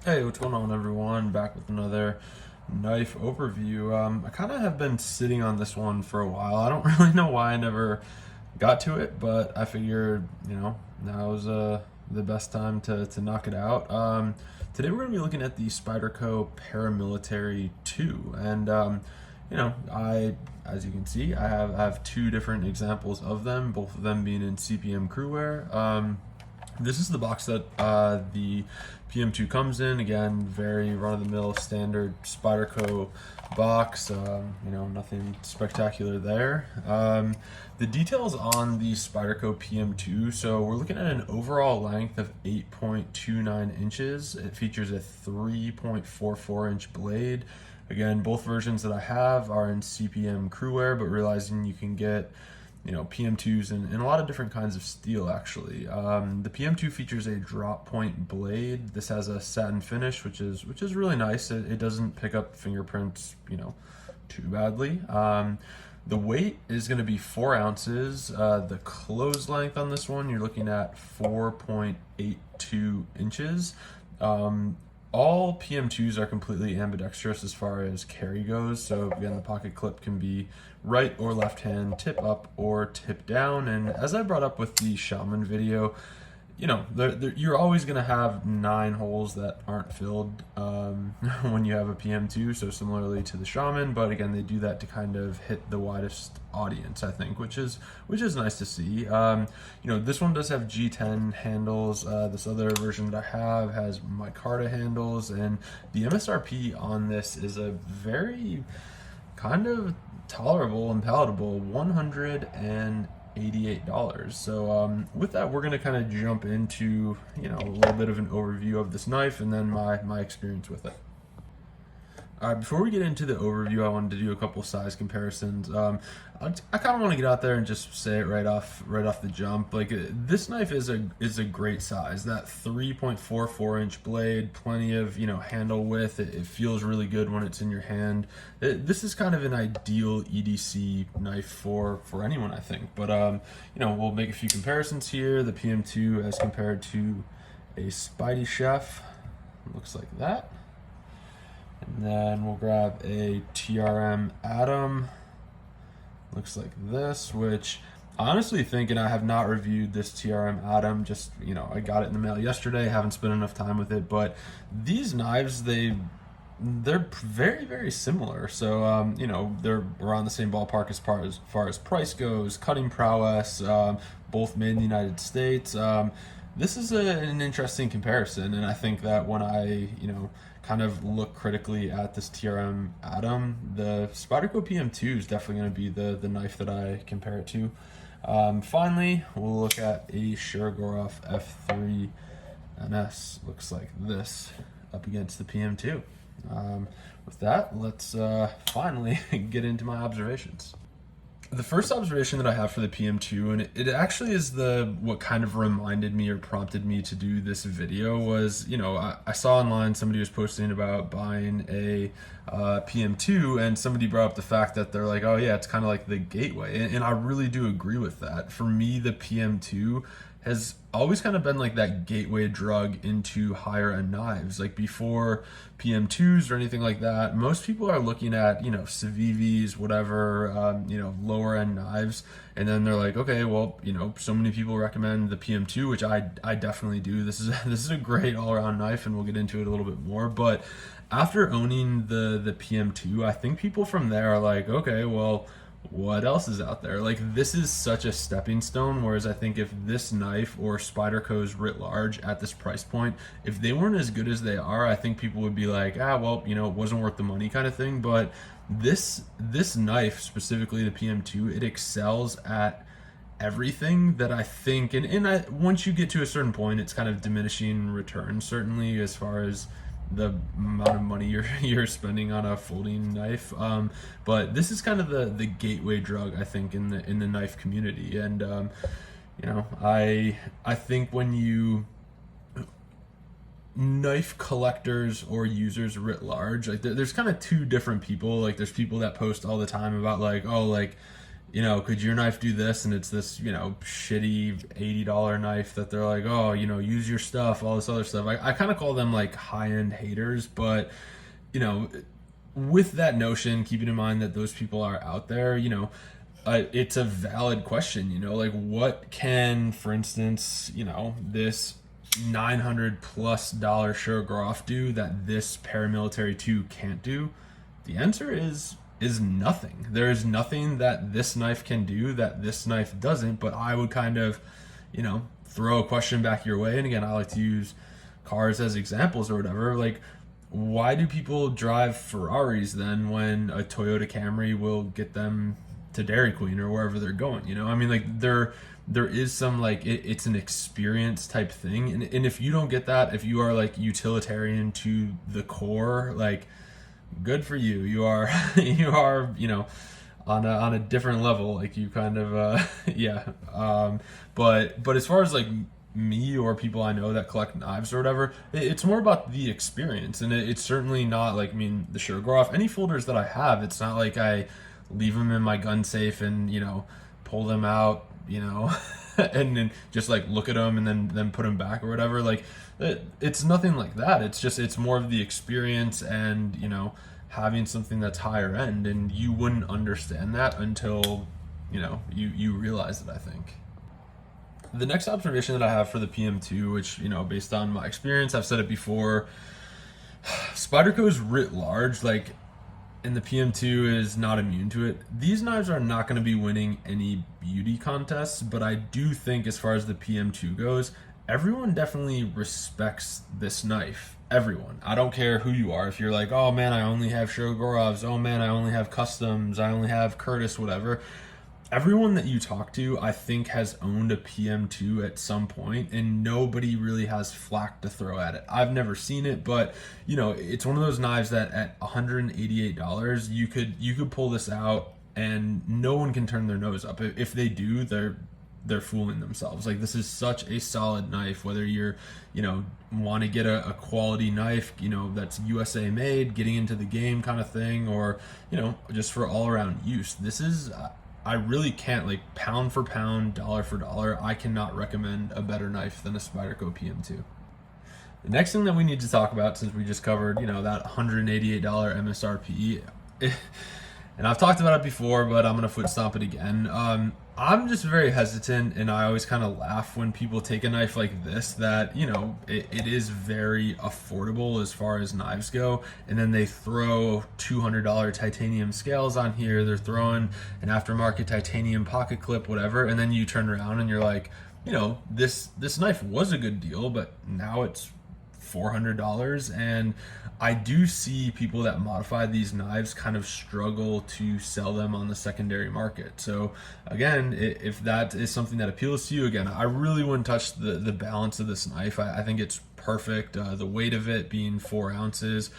Hey, what's going on, everyone? Back with another knife overview. I kind of have been sitting on this one for a while. I don't really know why I never got to it, but I figured, now's the best time to knock it out. Today we're going to be looking at the Spyderco Paramilitary II, and as you can see, I have two different examples of them, both of them being in CPM crewwear. This is the box that the PM2 comes in. Again, very run-of-the-mill standard Spyderco box. Nothing spectacular there. The details on the Spyderco PM2. So we're looking at an overall length of 8.29 inches. It features a 3.44 inch blade. Again, both versions that I have are in CPM crewwear, but realizing you can get PM2s and a lot of different kinds of steel, actually. The PM2 features a drop point blade. This has a satin finish, which is really nice. It doesn't pick up fingerprints, too badly. The weight is going to be 4 ounces. The close length on this one, you're looking at 4.82 inches. All PM2s are completely ambidextrous as far as carry goes. So again, the pocket clip can be right or left hand, tip up or tip down. And as I brought up with the Shaman video, you're always going to have 9 holes that aren't filled when you have a PM2, so similarly to the Shaman, but again, they do that to kind of hit the widest audience, I think, which is nice to see. This one does have G10 handles. This other version that I have has micarta handles, and the MSRP on this is a very kind of tolerable and palatable $188. So with that, we're going to kind of jump into a little bit of an overview of this knife and then my experience with it. All right, before we get into the overview, I wanted to do a couple size comparisons. I kind of want to get out there and just say it right off the jump. Like, this knife is a great size. That 3.44 inch blade, plenty of handle width. It feels really good when it's in your hand. This is kind of an ideal EDC knife for anyone, I think. But we'll make a few comparisons here. The PM2 as compared to a Spidey Chef looks like that. And then we'll grab a TRM Atom. Looks like this, which I honestly think, and I have not reviewed this TRM Atom, just, I got it in the mail yesterday, haven't spent enough time with it, but these knives, they're very, very similar. So, they're around the same ballpark as far as price goes, cutting prowess, both made in the United States. This is an interesting comparison, and I think that when I, kind of look critically at this TRM Atom, the Spyderco PM2 is definitely going to be the knife that I compare it to. Finally, we'll look at a Shurgorov F3 NS. Looks like this up against the PM2. With that, let's finally get into my observations. The first observation that I have for the PM2, and it actually is what kind of reminded me or prompted me to do this video, was, I saw online somebody was posting about buying a PM2, and somebody brought up the fact that they're like, oh yeah, it's kind of like the gateway, and I really do agree with that. For me, the PM2 has always kind of been like that gateway drug into higher end knives. Like, before PM2s or anything like that, most people are looking at, Civivis, whatever, lower end knives. And then they're like, okay, well, so many people recommend the PM2, which I definitely do. This is a great all around knife, and we'll get into it a little bit more. But after owning the PM2, I think people from there are like, okay, well, what else is out there? Like, this is such a stepping stone, whereas I think if this knife or Spyderco's writ large at this price point, if they weren't as good as they are, I think people would be like, well, it wasn't worth the money kind of thing. But this knife, specifically the PM2, it excels at everything that I think, once you get to a certain point, it's kind of diminishing returns, certainly, as far as the amount of money you're spending on a folding knife, but this is kind of the gateway drug, I think, in the knife community. And I think when you knife collectors or users writ large, like, there's kind of two different people. Like, there's people that post all the time about, like, oh, like, could your knife do this? And it's this, shitty $80 knife that they're like, oh, use your stuff, all this other stuff. I kind of call them like high-end haters, but, with that notion, keeping in mind that those people are out there, it's a valid question, like what can, for instance, this $900+ Shurgroff do that this Paramilitary II can't do? The answer is nothing. There is nothing that this knife can do that this knife doesn't, but I would kind of, throw a question back your way. And again, I like to use cars as examples or whatever. Like, why do people drive Ferraris then when a Toyota Camry will get them to Dairy Queen or wherever they're going? I mean, like there is some like it's an experience type thing, and if you don't get that, if you are like utilitarian to the core, like good for you. You are on a different level. Like you kind of yeah. But as far as like me or people I know that collect knives or whatever, it's more about the experience, and it's certainly not like, I mean, the Shurgroff, any folders that I have, it's not like I leave them in my gun safe and pull them out, and then just like look at them and then put them back or whatever. Like it's nothing like that. It's more of the experience and having something that's higher end, and you wouldn't understand that until you realize it, I think. The next observation that I have for the PM2, which, based on my experience, I've said it before, Spyderco is writ large, like, and the PM2 is not immune to it. These knives are not going to be winning any beauty contests, but I do think as far as the PM2 goes, everyone definitely respects this knife. Everyone. I don't care who you are. If you're like, oh man, I only have Shurgorovs, oh man, I only have Customs, I only have Curtis, whatever. Everyone that you talk to, I think, has owned a PM2 at some point, and nobody really has flack to throw at it. I've never seen it, but it's one of those knives that at $188, you could pull this out, and no one can turn their nose up. If they do, they're fooling themselves. Like, this is such a solid knife, whether you're want to get a quality knife that's USA made, getting into the game kind of thing, or just for all around use. This is I really can't, like, pound for pound, dollar for dollar, I cannot recommend a better knife than a Spyderco PM2. The next thing that we need to talk about, since we just covered, that $188 MSRP, and I've talked about it before, but I'm going to foot stomp it again. I'm just very hesitant, and I always kind of laugh when people take a knife like this that, it is very affordable as far as knives go, and then they throw $200 titanium scales on here, they're throwing an aftermarket titanium pocket clip, whatever, and then you turn around and you're like, this knife was a good deal, but now it's $400, and I do see people that modify these knives kind of struggle to sell them on the secondary market. So again, if that is something that appeals to you, again, I really wouldn't touch the balance of this knife. I think it's perfect. The weight of it being 4 ounces,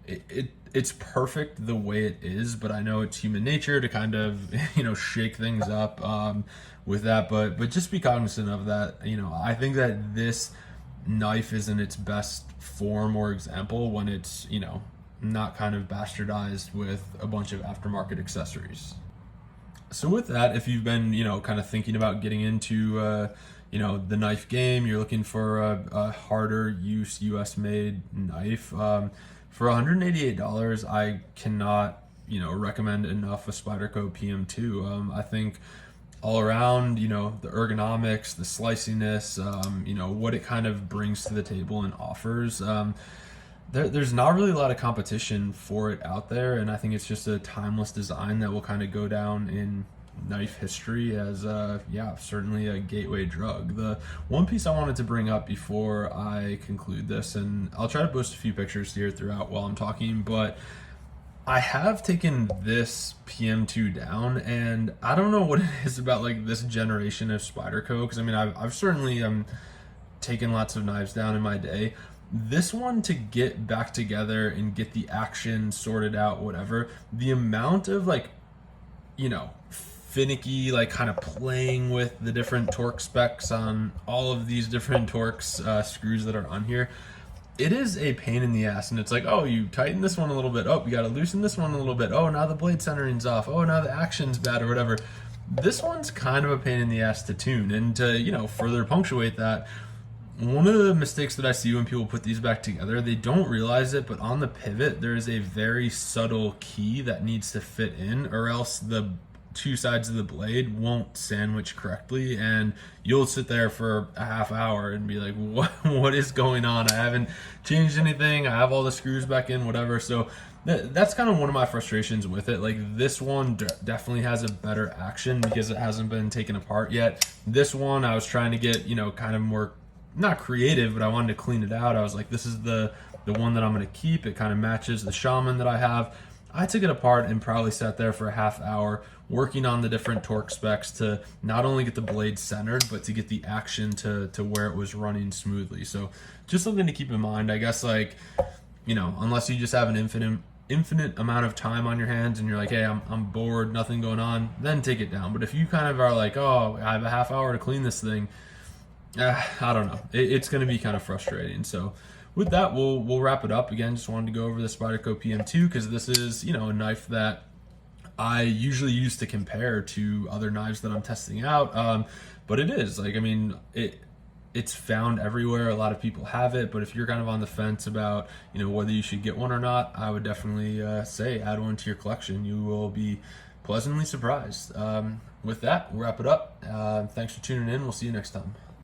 it's perfect the way it is, but I know it's human nature to kind of shake things up with that, but just be cognizant of that. I think that this knife is in its best form or example when it's not kind of bastardized with a bunch of aftermarket accessories. So with that, if you've been kind of thinking about getting into the knife game, you're looking for a harder use US made knife, for $188 I cannot recommend enough a Spyderco PM2. I think all around, the ergonomics, the sliciness, what it kind of brings to the table and offers. There's not really a lot of competition for it out there, and I think it's just a timeless design that will kind of go down in knife history as, certainly a gateway drug. The one piece I wanted to bring up before I conclude this, and I'll try to post a few pictures here throughout while I'm talking, but I have taken this PM2 down, and I don't know what it is about like this generation of Spyderco, because I mean I've certainly taken lots of knives down in my day. This one, to get back together and get the action sorted out, whatever, the amount of like finicky, like kind of playing with the different torque specs on all of these different Torx screws that are on here, it is a pain in the ass. And it's like, oh, you tighten this one a little bit, oh, you got to loosen this one a little bit, oh, now the blade centering's off, oh, now the action's bad or whatever. This one's kind of a pain in the ass to tune, and to, you know, further punctuate that, one of the mistakes that I see when people put these back together, they don't realize it, but on the pivot, there is a very subtle key that needs to fit in, or else the two sides of the blade won't sandwich correctly, and you'll sit there for a half hour and be like, what is going on? I haven't changed anything. I have all the screws back in, whatever. So that's kind of one of my frustrations with it. Like, this one definitely has a better action because it hasn't been taken apart yet. This one, I was trying to get, you know, kind of more, not creative, but I wanted to clean it out. I was like, this is the one that I'm going to keep. It kind of matches the Shaman that I have. I took it apart and probably sat there for a half hour working on the different torque specs to not only get the blade centered, but to get the action to where it was running smoothly. So just something to keep in mind, I guess. Like, you know, unless you just have an infinite amount of time on your hands and you're like, hey, I'm bored, nothing going on, then take it down. But if you kind of are like, oh, I have a half hour to clean this thing, I don't know, it's going to be kind of frustrating. So with that, we'll wrap it up. Again, just wanted to go over the Spyderco PM2 because this is, you know, a knife that I usually use to compare to other knives that I'm testing out. But it is, like, I mean, it's found everywhere. A lot of people have it, but if you're kind of on the fence about, you know, whether you should get one or not, I would definitely say add one to your collection. You will be pleasantly surprised. With that, we'll wrap it up. Thanks for tuning in. We'll see you next time.